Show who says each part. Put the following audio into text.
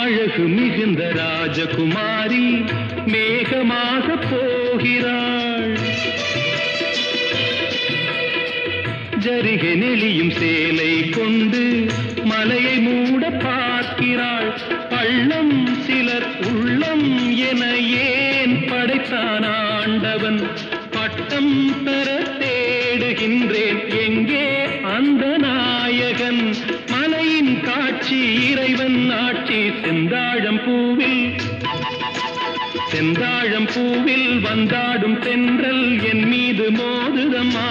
Speaker 1: அழகு மிகுந்த ராஜகுமாரி மேகமாக போகிறாள். ஜரிகை நெளியும் சேலை கொண்டு மலையை மூட பார்க்கிறாள். பள்ளம் சிலர் உள்ளம் என ஏன் படைத்தான் ஆண்டவன்? பட்டம் பெற தேடுகின்றேன், எங்கே அந்த நாயகன்? மலையின் காட்சி இறைவன் ஆட்சி. செந்தாழம் பூவில் வந்தாடும் தென்றல் என் மீது மோதுதம்மா.